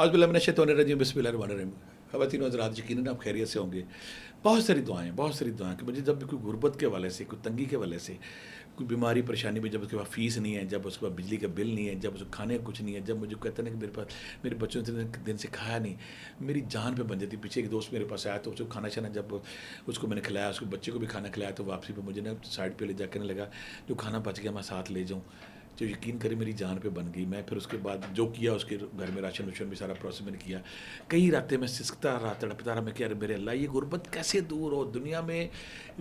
اعوذ باللہ من الشیطان الرجیم، بسم اللہ الرحمن الرحیم۔ خواتین و حضرات، یقیناً آپ خیریت سے ہوں گے۔ بہت ساری دعائیں کہ مجھے جب بھی کوئی غربت کے حوالے سے، کوئی تنگی کے حوالے سے، کوئی بیماری پریشانی میں، جب اس کے پاس فیس نہیں ہے، جب اس کے پاس بجلی کا بل نہیں ہے، جب اس کو کھانے کا کچھ نہیں ہے، جب مجھے کہتے ہیں کہ میرے پاس میرے بچوں نے دن سے کھایا نہیں، میری جان پہ بن جاتی۔ پیچھے ایک دوست میرے پاس آیا تو اس کو کھانا شانا، جب اس کو میں نے کھلایا، اس کو بچے کو بھی کھانا کھلایا، تو واپسی پہ مجھے نا سائڈ پہ لے جا کے لگا جو کھانا بچ گیا میں ساتھ لے جاؤں، جو یقین کرے میری جان پہ بن گئی۔ میں پھر اس کے بعد جو کیا، اس کے گھر میں راشن وشن بھی سارا پروسیس میں نے کیا۔ کئی راتیں میں سسکتا رہا، تڑپتا رہا، میں کہ میرے اللہ یہ غربت کیسے دور ہو دنیا میں۔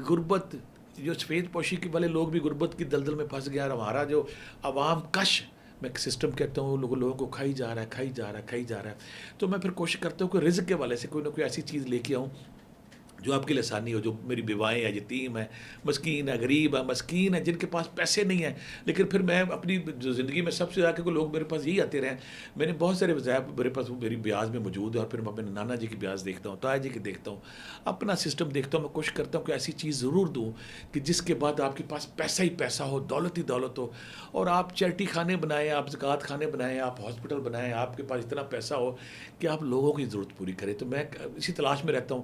غربت، جو سفید پوشی کے والے لوگ بھی غربت کی دلدل میں پھنس گیا، اور ہمارا جو عوام کش میں سسٹم کہتا ہوں، لوگوں کو کھائی جا رہا ہے۔ تو میں پھر کوشش کرتا ہوں کہ رزق کے والے سے کوئی نہ کوئی ایسی چیز لے کے آؤں جو آپ کے لیے آسانی ہو، جو میری بیوائیں ہیں، یتیم ہیں، مسکین ہے، غریب ہے، مسکین ہے، جن کے پاس پیسے نہیں ہیں۔ لیکن پھر میں اپنی جو زندگی میں سب سے زیادہ کہ لوگ میرے پاس یہی آتے رہے ہیں، میں نے بہت سارے وظائف میرے پاس میری بیاز میں موجود ہے، اور پھر میں اپنے نانا جی کی بیاز دیکھتا ہوں، تایا جی کی دیکھتا ہوں، اپنا سسٹم دیکھتا ہوں۔ میں کوشش کرتا ہوں کہ ایسی چیز ضرور دوں کہ جس کے بعد آپ کے پاس پیسہ ہی پیسہ ہو، دولت ہی دولت ہو، اور آپ چیریٹی خانے بنائیں، آپ زکوٰۃ خانے بنائیں، آپ ہاسپٹل بنائیں، آپ کے پاس اتنا پیسہ ہو کہ آپ لوگوں کی ضرورت پوری کریں۔ تو میں اسی تلاش میں رہتا ہوں۔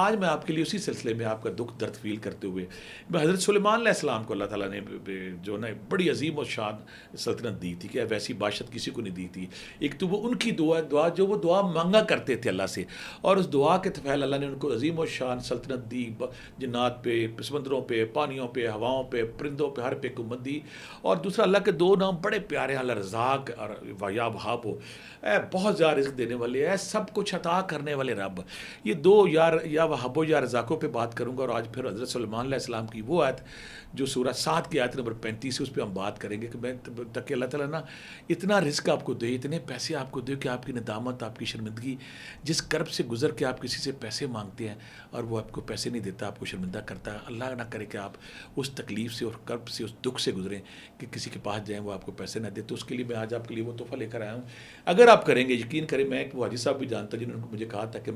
آج میں آپ کے لیے اسی سلسلے میں آپ کا دکھ درد فیل کرتے ہوئے، میں حضرت سلیمان علیہ السلام کو اللہ تعالیٰ نے جو نا بڑی عظیم و شان سلطنت دی تھی کہ ویسی بادشاہت کسی کو نہیں دی تھی۔ ایک تو وہ ان کی دعا جو وہ دعا مانگا کرتے تھے اللہ سے، اور اس دعا کے طفیل اللہ نے ان کو عظیم و شان سلطنت دی، جنات پہ، سمندروں پہ، پانیوں پہ، ہواؤں پہ، پرندوں پہ، ہر پہ حکومت دی۔ اور دوسرا اللہ کے دو نام بڑے پیارے ہیں، اللہ رزاق اور یا وہاب ہو، اے بہت زیادہ رزق دینے والے، اے سب کچھ عطا کرنے والے رب۔ یہ دو یا وہاب و یا رزاقوں پہ بات کروں گا، اور آج پھر حضرت سلیمان علیہ السلام کی وہ آیت جو سورہ 7 کی آیت نمبر 35 ہے، اس پہ ہم بات کریں گے کہ میں تاکہ اللہ تعالیٰ نا اتنا رزق آپ کو دے، اتنے پیسے آپ کو دے کہ آپ کی ندامت، آپ کی شرمندگی، جس کرب سے گزر کے آپ کسی سے پیسے مانگتے ہیں اور وہ آپ کو پیسے نہیں دیتا، آپ کو شرمندہ کرتا ہے، اللہ نہ کرے کہ آپ اس تکلیف سے اور کرب سے، اس دکھ سے گزریں کہ کسی کے پاس جائیں وہ آپ کو پیسے نہ دے۔ تو اس کے لیے میں آج آپ کے لیے وہ تحفہ لے کر آیا ہوں۔ اگر آپ کریں گے، یقین کریں، میں وہ حاجی صاحب بھی جانتا جنہوں نے مجھے کہا تھا کہ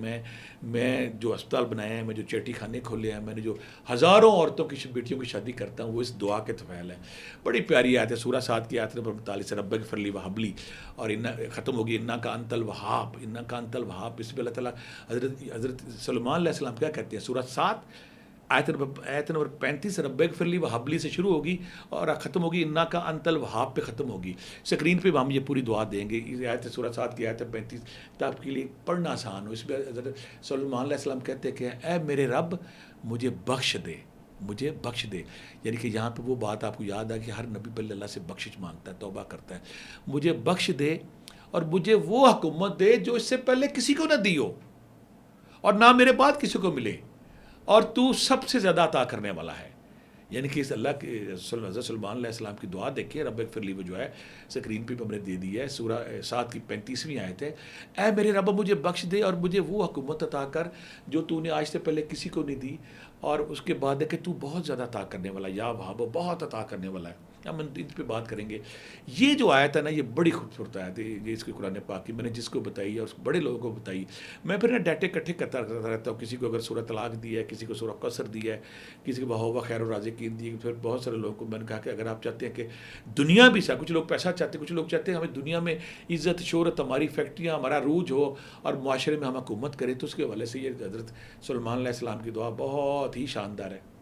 میں جو اسپتال بنائے ہیں، میں جو چیریٹی خانے کھولے ہیں، میں نے جو ہزاروں عورتوں کی بیٹیوں کی شادی کرتا ہوں، وہ اس دعا کے طفیل ہے۔ بڑی پیاری آیت ہے، سورہ 7 کی آیت نمبر 45، رب اغفر لی وہب لی، اور ختم ہوگی انک انت الوہاب، انک انت الوہاب۔ اس پہ اللہ تعالیٰ حضرت سلیمان علیہ السلام کیا کہتے ہیں؟ سورہ 7 آیت نمبر 35، رب اغفر لی وہب لی سے شروع ہوگی اور ختم ہوگی انک انت الوہاب پہ ختم ہوگی۔ اسکرین پہ ہم یہ پوری دعا دیں گے، یہ آیت سورہ 7 کی آیت 35، تو آپ کے لیے پڑھنا آسان ہو۔ اس پہ حضرت سلیمان علیہ السلام کہتے ہیں کہ اے میرے رب مجھے بخش دے، مجھے بخش دے۔ یعنی کہ یہاں پہ وہ بات آپ کو یاد ہے کہ ہر نبی پہلے اللہ سے بخشش مانگتا ہے، توبہ کرتا ہے۔ مجھے بخش دے اور مجھے وہ حکومت دے جو اس سے پہلے کسی کو نہ دی ہو اور نہ میرے بعد کسی کو ملے، اور تو سب سے زیادہ عطا کرنے والا ہے۔ یعنی کہ اس اللہ کے حضرت سلیمان علیہ السلام کی دعا دیکھیں، رب اغفر لی، وہ جو ہے اسکرین پہ ہم نے دے دی ہے، سورہ 7 کی 35ویں آیت ہے۔ اے میرے رب مجھے بخش دے اور مجھے وہ حکومت عطا کر جو تو نے آج سے پہلے کسی کو نہیں دی، اور اس کے بعد ہے کہ تو بہت زیادہ عطا کرنے والا، یا وہاب بہت عطا کرنے والا ہے۔ ہم ان پہ بات کریں گے۔ یہ جو آیت ہے نا، یہ بڑی خوبصورت آیت ہے، یہ اس کے قرآن پاک کی میں نے جس کو بتائی ہے، اس بڑے لوگوں کو بتائی۔ میں پھر نا ڈیٹے اکٹھے کرتا رہتا ہوں، کسی کو اگر سورہ طلاق دی ہے، کسی کو سورہ قصر دی ہے، کسی کو وہو خیر الرازقین دی ہے، پھر بہت سارے لوگوں کو میں نے کہا کہ اگر آپ چاہتے ہیں کہ دنیا بھی کچھ لوگ پیسہ چاہتے ہیں، کچھ لوگ چاہتے ہیں ہمیں دنیا میں عزت شہرت، ہماری فیکٹریاں، ہمارا عروج ہو اور معاشرے میں ہم حکومت کریں، تو اس کے حوالے سے یہ حضرت سلیمان علیہ السلام کی دعا بہت ہی شاندار ہے۔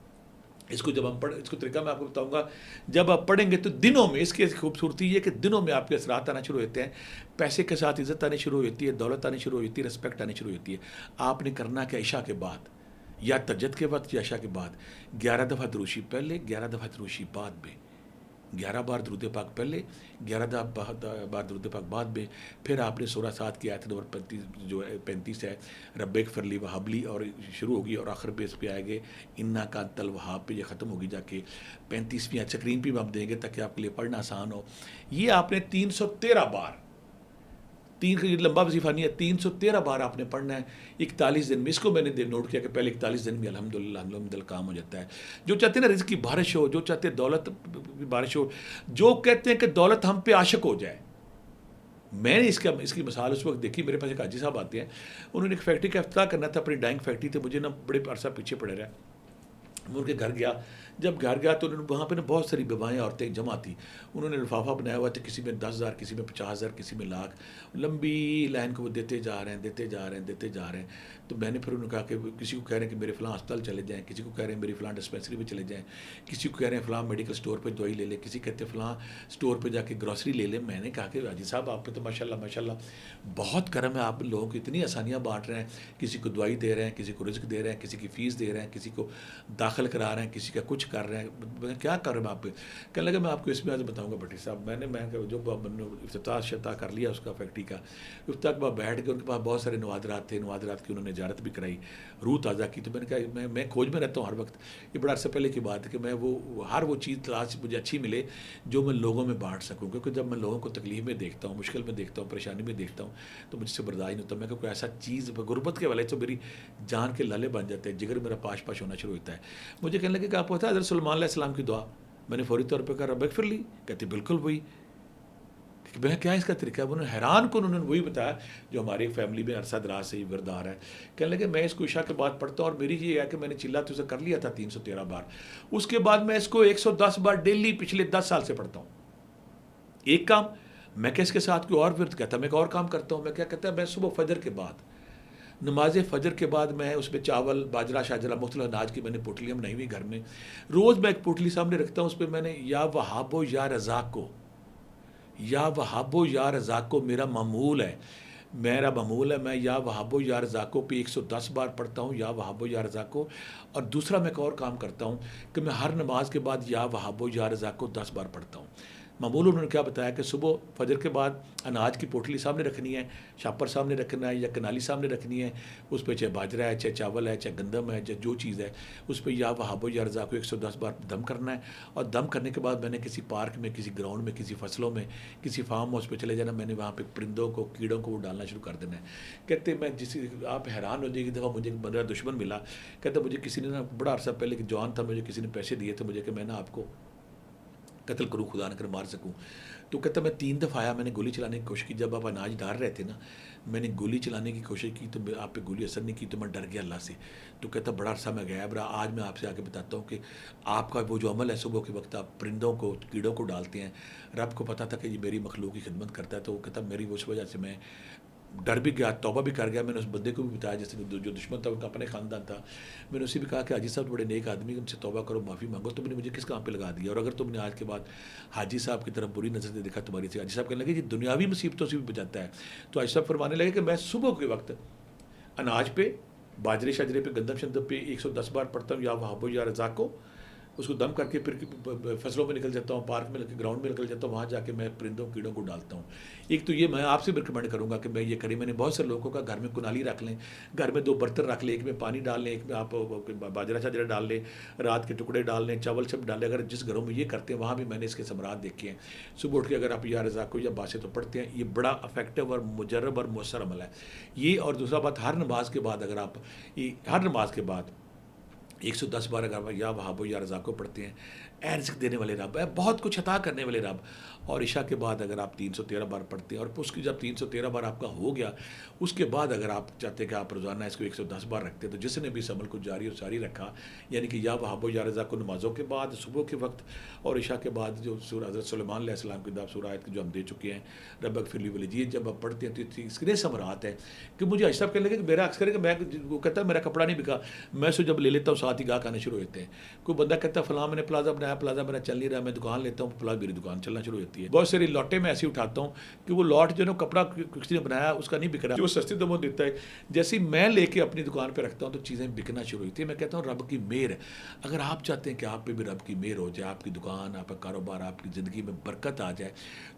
اس کو جب ہم اس کو طریقہ میں آپ کو بتاؤں گا، جب آپ پڑھیں گے تو دنوں میں، اس کی خوبصورتی یہ کہ دنوں میں آپ کے اثرات آنا شروع ہوتے ہیں، پیسے کے ساتھ عزت آنی شروع ہوتی ہے، دولت آنی شروع ہوتی ہے، رسپیکٹ آنی شروع ہوتی ہے۔ آپ نے کرنا کہ عشاء کے بعد یا تہجد کے وقت یا عشاء کے بعد 11 دفعہ دروشی پہلے، 11 دفعہ دروشی بعد میں، 11 بار درود پاک پہلے، 11 بار درود پاک بعد میں۔ پھر آپ نے سورہ 7 کی آیت نمبر 35 ہے، رب اغفر لی وہب لی، اور شروع ہوگی اور آخر پہ اس پہ آئے گے انک انت الوہاب پہ، یہ ختم ہوگی جا کے 35ویں آیت۔ اسکرین پہ بھی ہم دیں گے تاکہ آپ کے لیے پڑھنا آسان ہو۔ یہ آپ نے 313 بار، یہ لمبا وظیفہ نہیں ہے، 313 بار آپ نے پڑھنا ہے 41 دن میں۔ اس کو میں نے نوٹ کیا کہ پہلے 41 دن میں الحمدللہ کام ہو جاتا ہے۔ جو چاہتے ہیں نا رزق کی بارش ہو، جو چاہتے ہیں دولت کی بارش ہو، جو کہتے ہیں کہ دولت ہم پہ عاشق ہو جائے۔ میں نے اس کی مثال اس وقت دیکھی، میرے پاس ایک حاجی صاحب آتے ہیں، انہوں نے ایک فیکٹری کا افتتاح کرنا تھا، اپنی ڈائنگ فیکٹری تھی، مجھے نا بڑے عرصہ پیچھے پڑے رہا میں ان کے گھر گیا. جب گھر گیا تو انہوں نے وہاں پہ نا بہت ساری بیوائیں عورتیں جمع تھیں. انہوں نے لفافہ بنایا ہوا تھا, کسی میں 10,000, کسی میں 50,000, کسی میں لاکھ, لمبی لائن کو وہ دیتے جا رہے ہیں, دیتے جا رہے ہیں, دیتے جا رہے ہیں. تو میں نے پھر انہوں نے کہا کہ کسی کو کہہ رہے ہیں کہ میرے فلاں ہسپتال چلے جائیں, کسی کو کہہ رہے ہیں میری فلاں ڈسپینسری پہ چلے جائیں, کسی کو کہہ رہے ہیں فلاں میڈیکل اسٹور پہ دوائی لے لیں, کسی کہتے ہیں فلاں اسٹور پہ جا کے گروسری لے لیں. میں نے کہا کہ حاجی صاحب آپ پہ تو ماشاء اللہ ماشاء اللہ بہت کرم ہے, آپ لوگوں کو اتنی آسانیاں بانٹ رہے ہیں, کسی کو دوائی دے رہے ہیں, کسی کو رزق دے رہے ہیں, کسی کی فیس دے رہے ہیں, کسی کو داخل کرا رہے ہیں, کسی کا کچھ کر رہے ہیں. میں کیا کر رہا ہوں آپ پہ؟ کہنے لگا میں آپ کو اس میں آج بتاؤں گا بھٹی صاحب. میں نے جو افتتاح شتاح کر لیا اس کا فیکٹری کا, افتتاح کے بعد بیٹھ کے ان کے پاس بہت سارے نوادرات تھے, نوادرات کی انہوں نے اجارت بھی کرائی, روح تازہ کی. تو میں نے کہا میں کھوج میں رہتا ہوں ہر وقت, یہ بڑا عرصہ پہلے کی بات ہے کہ میں ہر وہ چیز تلاش مجھے اچھی ملے جو میں لوگوں میں بانٹ سکوں, کیونکہ جب میں لوگوں کو تکلیف میں دیکھتا ہوں, مشکل میں دیکھتا ہوں, پریشانی میں دیکھتا ہوں تو مجھ سے برداشت نہیں ہوتا. میں کہ کوئی ایسا چیز غربت کے والے تو میری جان کے لالے بن جاتے ہیں, جگر میرا پاش پاش ہونا شروع ہوتا ہے. مجھے کہنے لگے کہ آپ کو پتہ ہے حضرت سلیمان علیہ السلام کی دعا؟ میں نے فوری طور پہ کہا رب اغفر لی. کہتے بالکل وہی. میں کیا اس کا طریقہ ہے؟ انہوں نے حیران کو انہوں نے وہی بتایا جو ہماری فیملی میں عرصہ دراز سے یہ ورد آ رہا ہے. کہنے لگے میں اس کو عشاء کے بعد پڑھتا ہوں, اور میری یہ ہے کہ میں نے چلا تو اسے کر لیا تھا 313 بار, اس کے بعد میں اس کو 110 بار ڈیلی پچھلے 10 سال سے پڑھتا ہوں. ایک کام میں کہ اس کے ساتھ کوئی اور ورد کہتا, میں ایک اور کام کرتا ہوں. میں کیا کہتا ہے, میں صبح فجر کے بعد, نماز فجر کے بعد میں اس میں چاول باجرہ شاجرہ مختلف اناج کی میں نے پوٹلیاں بنائی ہوئی گھر میں. روز میں ایک پوٹلی سامنے رکھتا ہوں, اس پہ میں نے یا وہاب و یا رزاق کو, یا وہاب و یا رزاق کو میرا معمول ہے, میرا معمول ہے. میں یا وہاب و یا رزاق کو پہ 110 بار پڑھتا ہوں, یا وہاب و یا رزاق کو. اور دوسرا میں ایک اور کام کرتا ہوں کہ میں ہر نماز کے بعد یا وہاب و یا رزاق کو 10 بار پڑھتا ہوں. معمول انہوں نے کیا بتایا کہ صبح فجر کے بعد اناج کی پوٹلی سامنے رکھنی ہے, شاپر سامنے رکھنا ہے, یا کنالی سامنے رکھنی ہے, اس پہ چاہے باجرہ ہے, چاہے چاول ہے, چاہے گندم ہے, چاہے جو چیز ہے, اس پہ یا وہاب و یا رزاق کو 110 بار دم کرنا ہے. اور دم کرنے کے بعد میں نے کسی پارک میں, کسی گراؤنڈ میں, کسی فصلوں میں, کسی فارم ہاؤس پہ چلے جانا. میں نے وہاں پہ پرندوں کو, کیڑوں کو وہ ڈالنا شروع کر دینا ہے. کہتے میں آپ حیران ہو جائے گی, دفعہ مجھے میرا دشمن ملا, کہتا مجھے کسی نے نا بڑا عرصہ پہلے کہ جوان تھا, مجھے کسی نے پیسے دیے تھے مجھے کہ میں نا آپ کو قتل کروں, خدا نہ کر مار سکوں. تو کہتا میں 3 دفعہ آیا, میں نے گولی چلانے کی کوشش کی. جب آپ اناج ڈال رہے تھے نا, میں نے گولی چلانے کی کوشش کی تو آپ پہ گولی اثر نہیں کی, تو میں ڈر گیا اللہ سے. تو کہتا بڑا عرصہ میں گیا برا, آج میں آپ سے آ کے بتاتا ہوں کہ آپ کا وہ جو عمل ہے صبح کے وقت آپ پرندوں کو, کیڑوں کو ڈالتے ہیں, رب کو پتہ تھا کہ یہ میری مخلوق کی خدمت کرتا ہے. تو وہ کہتا میری اس وجہ سے میں ڈر بھی گیا, توبہ بھی کر گیا. میں نے اس بندے کو بھی بتایا جیسے جو دشمن تھا ان کا اپنے خاندان تھا, میں نے اسے بھی کہا کہ حاجی صاحب بڑے نیک آدمی, ان سے توبہ کرو, معافی مانگو, تم نے مجھے کس کام پہ لگا دیا, اور اگر تم نے آج کے بعد حاجی صاحب کی طرف بری نظر سے دیکھا تمہاری سے. حاجی صاحب کہنے لگے یہ دنیاوی مصیبتوں سے بھی بچاتا ہے. تو حاجی صاحب فرمانے لگے کہ میں صبح کے وقت اناج پہ, باجرے شاجرے پہ, گندم شندم پہ 110 بار پڑھتا ہوں یا وہاب و یا رزاق کو, اس کو دم کر کے پھر فصلوں میں نکل جاتا ہوں, پارک میں گراؤنڈ میں نکل جاتا ہوں, وہاں جا کے میں پرندوں کیڑوں کو ڈالتا ہوں. ایک تو یہ میں آپ سے بھی ریکمینڈ کروں گا کہ میں یہ کریں. میں نے بہت سے لوگوں کا گھر میں کنالی رکھ لیں, گھر میں 2 برتن رکھ لیں, ایک میں پانی ڈال لیں, ایک میں آپ باجرہ شاجرہ ڈال لیں, رات کے ٹکڑے ڈال لیں, چاول سب ڈال لیں. اگر جس گھروں میں یہ کرتے ہیں وہاں بھی میں نے اس کے ثمرات دیکھے ہیں. صبح اٹھ کے اگر آپ یا رزاق کو یا باسے تو پڑھتے ہیں, یہ بڑا افیکٹو اور مجرب اور مؤثر عمل ہے یہ. اور دوسرا بات, ہر نماز کے بعد اگر آپ ہر نماز کے بعد 110 بار اگر یا وہاب و یا رزاق کو پڑھتے ہیں, اے رزق دینے والے رب, اے بہت کچھ عطا کرنے والے رب. اور عشاء کے بعد اگر آپ 313 بار پڑھتے ہیں, اور اس کی جب 313 بار آپ کا ہو گیا, اس کے بعد اگر آپ چاہتے ہیں کہ آپ روزانہ اس کو 110 بار رکھتے ہیں, تو جس نے بھی اس عمل کو جاری اور ساری رکھا, یعنی کہ یا وہاب و یا رزاق کو نمازوں کے بعد, صبح کے وقت اور عشاء کے بعد, جو سورہ حضرت سلیمان علیہ السلام کی سورہ آیت جو ہم دے چکے ہیں, رب اغفر لی ولی, جب آپ پڑھتے ہیں تو اس کے ثمرات ہیں. کہ مجھے عائشہ صاحب کہنے لگے کہ میرا اکثر کہ میں, وہ کہتا ہے میرا کپڑا نہیں بکا, میں اسے جب لے لیتا ہوں ساتھ ہی گاہک آنے شروع ہوتے ہیں. کوئی بندہ کہتا ہے فلاں میں نے پلازا بنایا, پلازا میرا چل نہیں رہا, میں دکان لیتا ہوں, فلاں میری دکان چلنا شروع ہوتی ہے. بہت ساری لاٹیں میں ایسی اٹھاتا ہوں کہ وہ لاٹ جو ہے نا کپڑا کسی نے بنایا اس کا نہیں بک رہا, جو سستے دموں دیتا ہے, جیسے میں لے کے اپنی دکان پہ رکھتا ہوں تو چیزیں بکنا شروع ہوتی ہیں. میں کہتا ہوں رب کی مہر ہے. اگر آپ چاہتے ہیں کہ آپ پہ بھی رب کی مہر ہو جائے, آپ کی دکان, آپ کا کاروبار, آپ کی زندگی میں برکت آ جائے,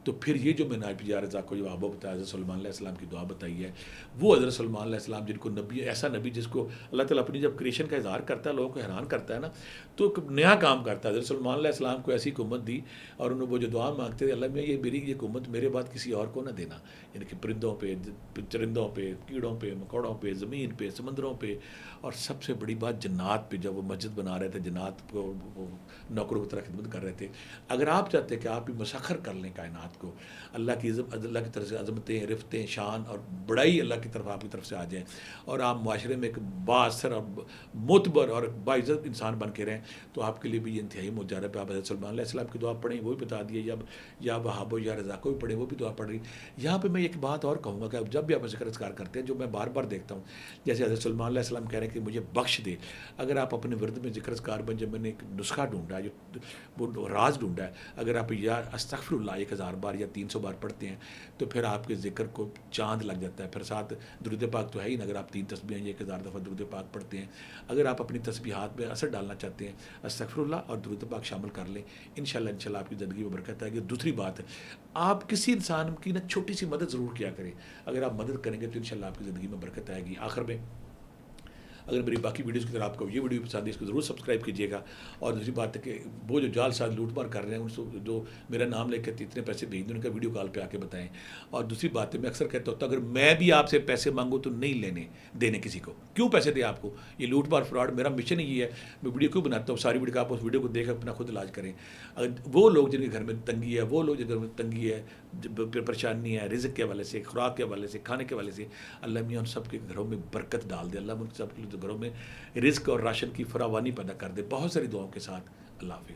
تو پھر یہ جو میں نے یا رزاق کو جو وہاب بتایا, حضرت سلیمان علیہ السلام کی دعا بتائی ہے, وہ حضرت سلیمان علیہ السلام جن کو نبی, ایسا نبی جس کو اللہ تعالیٰ اپنی جب کریشن کا اظہار کرتا ہے, لوگوں کو حیران کرتا ہے نا, تو ایک نیا کام کرتا ہے. حضرت سلیمان سلیمان علیہ السلام کو ایسی حکومت دی اور انہوں وہ جو دعا مانگتے تھے اللہ میاں یہ میری یہ حکومت میرے بعد کسی اور کو نہ دینا، یعنی کہ پرندوں پہ، چرندوں پہ، کیڑوں پہ، مکوڑوں پہ، زمین پہ، سمندروں پہ، اور سب سے بڑی بات جنات پہ. جب وہ مسجد بنا رہے تھے جنات کو وہ نوکروں کی طرح خدمت کر رہے تھے. اگر آپ چاہتے ہیں کہ آپ بھی مسخر کر لیں کائنات کو، اللہ کی اللہ کی طرف سے عظمتیں، رفتیں، شان اور بڑائی اللہ کی طرف آپ کی طرف سے آ جائیں، اور آپ معاشرے میں ایک بااثر اور معتبر اور باعزت انسان بن کے رہیں، تو آپ کے لیے بھی یہ انتہائی مجرب ہے. آپ حضرت سلمان علیہ السلام کی دعا پڑھیں وہ بھی بتا دیے، یا وہاب و یا رضا کو بھی پڑھیں وہ بھی دعا پڑھ رہی. یہاں پہ میں ایک بات اور کہوں گا کہ جب بھی آپ ذکر اذکار کرتے ہیں جو میں بار بار دیکھتا ہوں، جیسے حضرت سلمان علیہ السلام کہہ رہے ہیں کہ مجھے بخش دے. اگر آپ اپنے ورد میں ذکر اذکار میں جب میں نے ایک نسخہ ڈھونڈا ہے، جو وہ راز ڈھونڈا ہے، اگر آپ یا استغفر اللہ 1000 بار یا 300 بار پڑھتے ہیں تو پھر آپ کے ذکر کو چاند لگ جاتا ہے. پھر ساتھ درود پاک تو ہے ہی نا، اگر آپ 3 تسبیحیں 1000 دفعہ درود پاک پڑھتے ہیں. اگر آپ اپنی تسبیحات میں اثر ڈالنا چاہتے ہیں، استغفر اللہ اور درود پاک شامل کر لیں، انشاءاللہ آپ کی زندگی میں برکت آئے گی. دوسری بات، آپ کسی انسان کی نا چھوٹی سی مدد ضرور کیا کریں. اگر آپ مدد کریں گے تو انشاءاللہ آپ کی زندگی میں برکت آئے گی. آخر میں اگر میری باقی ویڈیوز کی طرح آپ کو یہ ویڈیو پسند ہے اس کو ضرور سبسکرائب کیجیے گا. اور دوسری بات ہے کہ وہ جو جال ساز لوٹ مار کر رہے ہیں ان سے جو میرا نام لے کے اتنے پیسے بھیج دیں ان کا ویڈیو کال پہ آ کے بتائیں. اور دوسری بات ہے میں اکثر کہتا ہوتا اگر میں بھی آپ سے پیسے مانگوں تو نہیں دینے کسی کو. کیوں پیسے دیں آپ کو؟ یہ لوٹ مار فراڈ میرا مشن ہی ہے. میں ویڈیو کیوں بناتا ہوں؟ ساری ویڈیو کا آپ اس ویڈیو کو دیکھ اپنا خود علاج کریں. اگر وہ لوگ جن کے گھر میں تنگی ہے، وہ لوگ جن کے گھر میں تنگی ہے، پریشانی ہے رزق کے حوالے سے، خوراک کے حوالے سے، کھانے کے حوالے سے، اللہ میاں ان سب کے گھروں میں برکت ڈال دے. اللہ ان سب کے گھروں میں رزق اور راشن کی فراوانی پیدا کر دے. بہت ساری دعاؤں کے ساتھ اللہ حافظ.